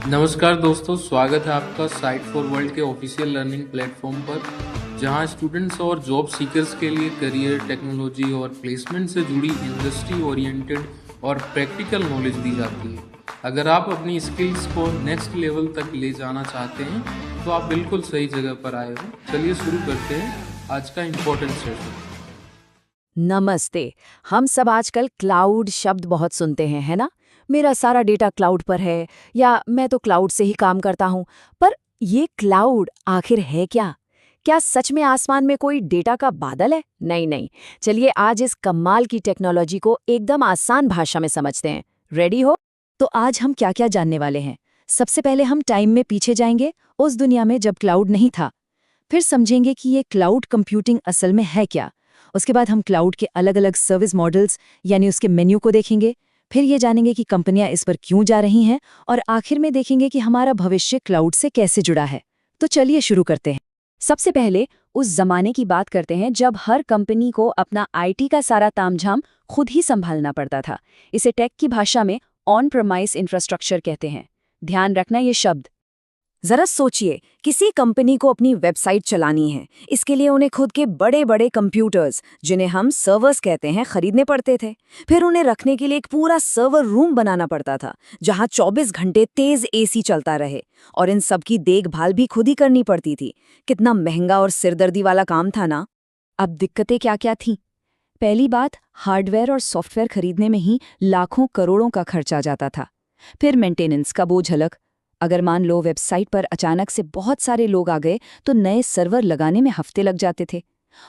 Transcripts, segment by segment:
नमस्कार दोस्तों, स्वागत है आपका साइट फॉर वर्ल्ड के ऑफिशियल लर्निंग प्लेटफॉर्म पर, जहां स्टूडेंट्स और जॉब सीकर्स के लिए करियर, टेक्नोलॉजी और प्लेसमेंट से जुड़ी इंडस्ट्री ओरिएंटेड और प्रैक्टिकल नॉलेज दी जाती है। अगर आप अपनी स्किल्स को नेक्स्ट लेवल तक ले जाना चाहते हैं तो आप बिल्कुल सही जगह पर आए हो। चलिए शुरू करते हैं आज का इम्पोर्टेंट सेशन। नमस्ते। हम सब आजकल क्लाउड शब्द बहुत सुनते हैं, है ना? मेरा सारा डेटा क्लाउड पर है, या मैं तो क्लाउड से ही काम करता हूँ। पर ये क्लाउड आखिर है क्या? क्या सच में आसमान में कोई डेटा का बादल है? नहीं नहीं। चलिए आज इस कमाल की टेक्नोलॉजी को एकदम आसान भाषा में समझते हैं। रेडी हो? तो आज हम क्या क्या जानने वाले हैं। सबसे पहले हम टाइम में पीछे जाएंगे, उस दुनिया में जब क्लाउड नहीं था। फिर समझेंगे कि ये क्लाउड कंप्यूटिंग असल में है क्या। उसके बाद हम क्लाउड के अलग अलग सर्विस मॉडल्स यानी उसके मेन्यू को देखेंगे। फिर ये जानेंगे कि कंपनियां इस पर क्यों जा रही हैं, और आखिर में देखेंगे कि हमारा भविष्य क्लाउड से कैसे जुड़ा है। तो चलिए शुरू करते हैं। सबसे पहले उस जमाने की बात करते हैं जब हर कंपनी को अपना आईटी का सारा तामझाम खुद ही संभालना पड़ता था। इसे टेक की भाषा में ऑन प्रेमाइस इंफ्रास्ट्रक्चर कहते हैं। ध्यान रखना ये शब्द। जरा सोचिए, किसी कंपनी को अपनी वेबसाइट चलानी है। इसके लिए उन्हें खुद के बड़े बड़े कंप्यूटर्स, जिन्हें हम सर्वर्स कहते हैं, खरीदने पड़ते थे। फिर उन्हें रखने के लिए एक पूरा सर्वर रूम बनाना पड़ता था, जहां 24 घंटे तेज एसी चलता रहे। और इन सब की देखभाल भी खुद ही करनी पड़ती थी। कितना महंगा और सिरदर्दी वाला काम था ना। अब दिक्कतें क्या क्या थीं? पहली बात, हार्डवेयर और सॉफ्टवेयर खरीदने में ही लाखों करोड़ों का खर्च आ जाता था। फिर मेंटेनेंस का बोझ अलग। अगर मान लो वेबसाइट पर अचानक से बहुत सारे लोग आ गए तो नए सर्वर लगाने में हफ्ते लग जाते थे।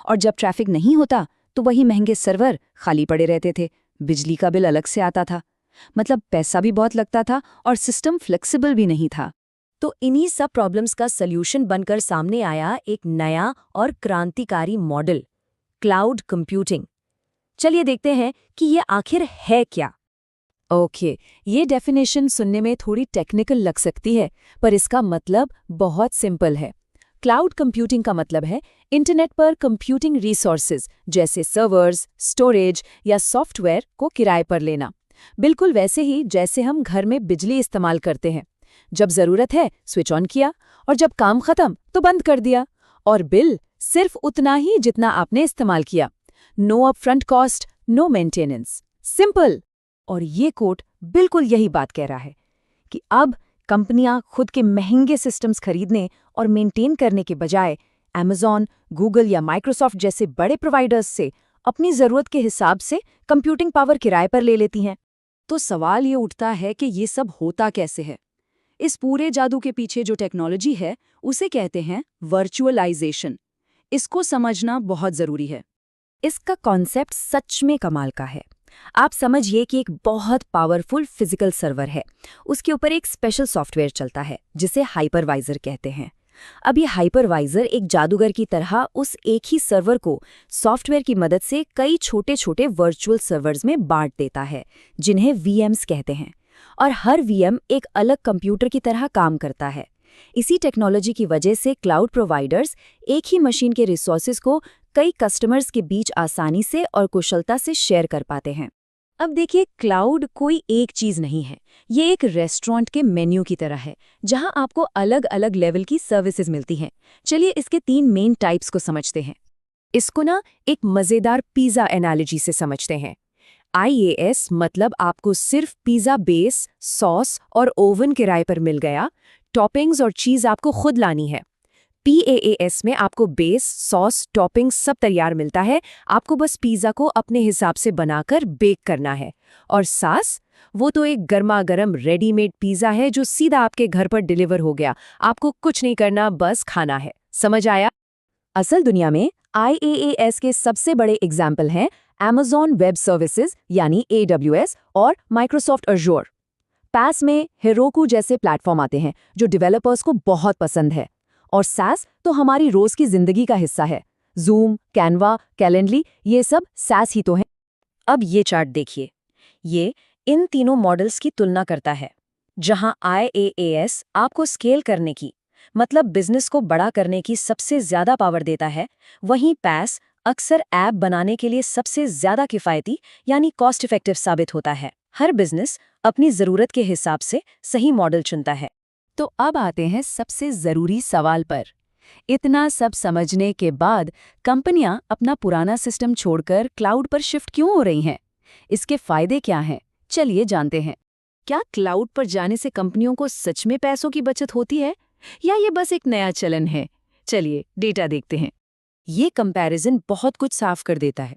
और जब ट्रैफिक नहीं होता तो वही महंगे सर्वर खाली पड़े रहते थे। बिजली का बिल अलग से आता था। मतलब पैसा भी बहुत लगता था और सिस्टम फ्लेक्सिबल भी नहीं था। तो इन्हीं सब प्रॉब्लम्स का सल्यूशन बनकर सामने आया एक नया और क्रांतिकारी मॉडल, क्लाउड कंप्यूटिंग। चलिए देखते हैं कि ये आखिर है क्या। ओके, ये डेफिनेशन सुनने में थोड़ी टेक्निकल लग सकती है, पर इसका मतलब बहुत सिंपल है। क्लाउड कंप्यूटिंग का मतलब है इंटरनेट पर कंप्यूटिंग रिसोर्सेज जैसे सर्वर्स, स्टोरेज या सॉफ्टवेयर को किराए पर लेना। बिल्कुल वैसे ही जैसे हम घर में बिजली इस्तेमाल करते हैं। जब जरूरत है स्विच ऑन किया, और जब काम खत्म तो बंद कर दिया। और बिल सिर्फ उतना ही जितना आपने इस्तेमाल किया। No upfront cost, no maintenance, simple. और ये कोट बिल्कुल यही बात कह रहा है कि अब कंपनियां खुद के महंगे सिस्टम्स खरीदने और मेंटेन करने के बजाय Amazon, गूगल या माइक्रोसॉफ्ट जैसे बड़े प्रोवाइडर्स से अपनी ज़रूरत के हिसाब से कंप्यूटिंग पावर किराए पर ले लेती हैं। तो सवाल ये उठता है कि ये सब होता कैसे है। इस पूरे जादू के पीछे जो टेक्नोलॉजी है उसे कहते हैं वर्चुअलाइजेशन। इसको समझना बहुत ज़रूरी है। इसका कॉन्सेप्ट सच में कमाल का है। आप समझिए कि एक बहुत पावरफुल फिजिकल सर्वर है। उसके ऊपर एक स्पेशल सॉफ्टवेयर चलता है जिसे हाइपरवाइजर कहते हैं। अब ये हाइपरवाइजर एक जादूगर की तरह उस एक ही सर्वर को सॉफ्टवेयर की मदद से कई छोटे छोटे वर्चुअल सर्वर्स में बांट देता है, जिन्हें वीएम्स कहते हैं। और हर वीएम एक अलग कंप्यूटर की तरह काम करता है। इसी टेक्नोलॉजी की वजह से क्लाउड प्रोवाइडर्स एक ही मशीन के रिसोर्सेज को कई कस्टमर्स के बीच आसानी से और कुशलता से शेयर कर पाते हैं। अब देखिए, क्लाउड कोई एक चीज नहीं है। ये एक रेस्टोरेंट के मेन्यू की तरह है, जहां आपको अलग अलग लेवल की सर्विसेज मिलती हैं। चलिए इसके 3 मेन टाइप्स को समझते हैं। इसको ना एक मजेदार पिज्जा एनालॉजी से समझते हैं। IaaS मतलब आपको सिर्फ पिज्जा बेस, सॉस और ओवन किराए पर मिल गया। टॉपिंग्स और चीज आपको खुद लानी है। PaaS में आपको बेस, सॉस, टॉपिंग्स सब तैयार मिलता है। आपको बस पिज़्ज़ा को अपने हिसाब से बनाकर बेक करना है। और सास, वो तो एक गर्मा गर्म रेडीमेड पिज़्ज़ा है जो सीधा आपके घर पर डिलीवर हो गया। आपको कुछ नहीं करना, बस खाना है। समझ आया? असल दुनिया में IaaS के सबसे बड़े एग्जाम्पल हैं Amazon वेब सर्विसेज यानी AWS और Microsoft Azure। पास में हेरोकू जैसे प्लेटफॉर्म आते हैं जो डेवलपर्स को बहुत पसंद है। और SaaS तो हमारी रोज की जिंदगी का हिस्सा है। Zoom, Canva, Calendly, ये सब SaaS ही तो हैं। अब ये चार्ट देखिए। ये इन तीनों मॉडल्स की तुलना करता है। जहां IaaS आपको स्केल करने की, मतलब बिजनेस को बड़ा करने की सबसे ज्यादा पावर देता है, वहीं PaaS अक्सर ऐप बनाने के लिए सबसे ज्यादा किफायती यानी कॉस्ट इफेक्टिव साबित होता है। हर बिजनेस अपनी जरूरत के हिसाब से सही मॉडल चुनता है। तो अब आते हैं सबसे जरूरी सवाल पर। इतना सब समझने के बाद कंपनियां अपना पुराना सिस्टम छोड़कर क्लाउड पर शिफ्ट क्यों हो रही हैं? इसके फायदे क्या हैं? चलिए जानते हैं। क्या क्लाउड पर जाने से कंपनियों को सच में पैसों की बचत होती है या ये बस एक नया चलन है? चलिए डेटा देखते हैं। ये कंपैरिजन बहुत कुछ साफ कर देता है।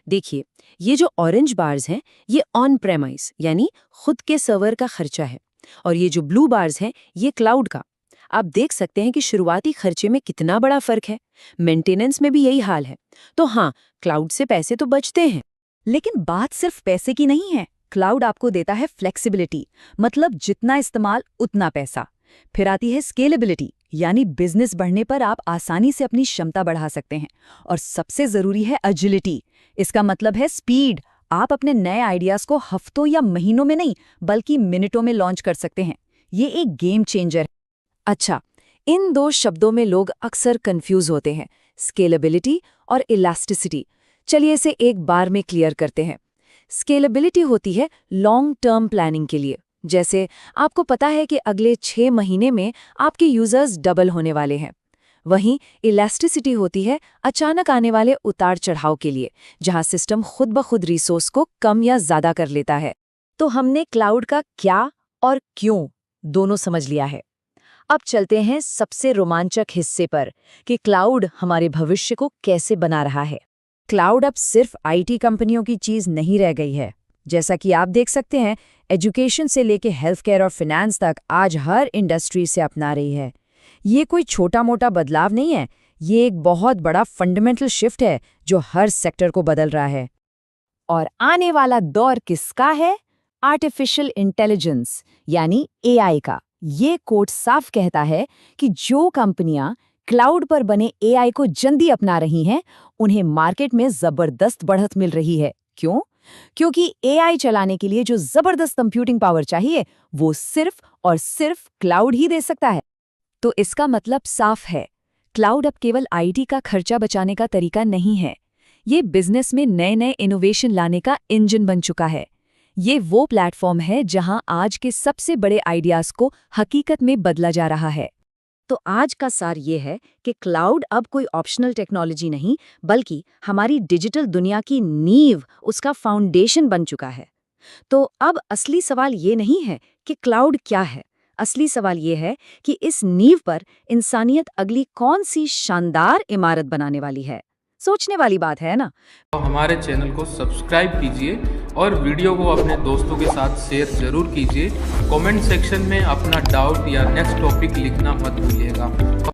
देखिए, ये जो ऑरेंज बार्स हैं, ये ऑन प्रेमाइस यानी खुद के सर्वर का खर्चा है, और ये जो ब्लू बार्स हैं, ये क्लाउड का। आप देख सकते हैं कि शुरुआती खर्चे में कितना बड़ा फर्क है। मेंटेनेंस में भी यही हाल है। तो हाँ, क्लाउड से पैसे तो बचते हैं। लेकिन बात सिर्फ पैसे की नहीं है। क्लाउड आपको देता है फ्लेक्सिबिलिटी, मतलब जितना इस्तेमाल उतना पैसा। फिर आती है स्केलेबिलिटी, यानी बिजनेस बढ़ने पर आप आसानी से अपनी क्षमता बढ़ा सकते हैं। और सबसे जरूरी है एजिलिटी। इसका मतलब है स्पीड। आप अपने नए आइडियाज को हफ्तों या महीनों में नहीं, बल्कि मिनटों में लॉन्च कर सकते हैं। ये एक गेम चेंजर है। अच्छा, इन दो शब्दों में लोग अक्सर कंफ्यूज होते हैं, स्केलेबिलिटी और इलास्टिसिटी। चलिए इसे एक बार में क्लियर करते हैं। स्केलेबिलिटी होती है लॉन्ग टर्म प्लानिंग के लिए। जैसे आपको पता है कि अगले 6 महीने में आपके यूजर्स डबल होने वाले हैं। वहीं इलास्टिसिटी होती है अचानक आने वाले उतार चढ़ाव के लिए, जहां सिस्टम खुद ब खुद रिसोर्स को कम या ज्यादा कर लेता है। तो हमने क्लाउड का क्या और क्यों दोनों समझ लिया है। अब चलते हैं सबसे रोमांचक हिस्से पर कि क्लाउड हमारे भविष्य को कैसे बना रहा है। क्लाउड अब सिर्फ आईटी कंपनियों की चीज नहीं रह गई है। जैसा कि आप देख सकते हैं, एजुकेशन से लेके हेल्थ केयर और फिनेंस तक आज हर इंडस्ट्री इसे अपना रही है। ये कोई छोटा मोटा बदलाव नहीं है, ये एक बहुत बड़ा फंडामेंटल शिफ्ट है जो हर सेक्टर को बदल रहा है। और आने वाला दौर किसका है? आर्टिफिशियल इंटेलिजेंस यानी एआई का। ये कोट साफ कहता है कि जो कंपनियां क्लाउड पर बने एआई को जल्दी अपना रही हैं, उन्हें मार्केट में जबरदस्त बढ़त मिल रही है। क्यों? क्योंकि एआई चलाने के लिए जो जबरदस्त कंप्यूटिंग पावर चाहिए, वो सिर्फ और सिर्फ क्लाउड ही दे सकता है। तो इसका मतलब साफ है, क्लाउड अब केवल आईटी का खर्चा बचाने का तरीका नहीं है। ये बिजनेस में नए नए इनोवेशन लाने का इंजन बन चुका है। ये वो प्लेटफॉर्म है जहां आज के सबसे बड़े आइडियाज को हकीकत में बदला जा रहा है। तो आज का सार ये है कि क्लाउड अब कोई ऑप्शनल टेक्नोलॉजी नहीं, बल्कि हमारी डिजिटल दुनिया की नींव, उसका फाउंडेशन बन चुका है। तो अब असली सवाल ये नहीं है कि क्लाउड क्या है। असली सवाल ये है कि इस नींव पर इंसानियत अगली कौन सी शानदार इमारत बनाने वाली है। सोचने वाली बात है ना? तो हमारे चैनल को सब्सक्राइब कीजिए और वीडियो को अपने दोस्तों के साथ शेयर जरूर कीजिए। कमेंट सेक्शन में अपना डाउट या नेक्स्ट टॉपिक लिखना मत भूलिएगा।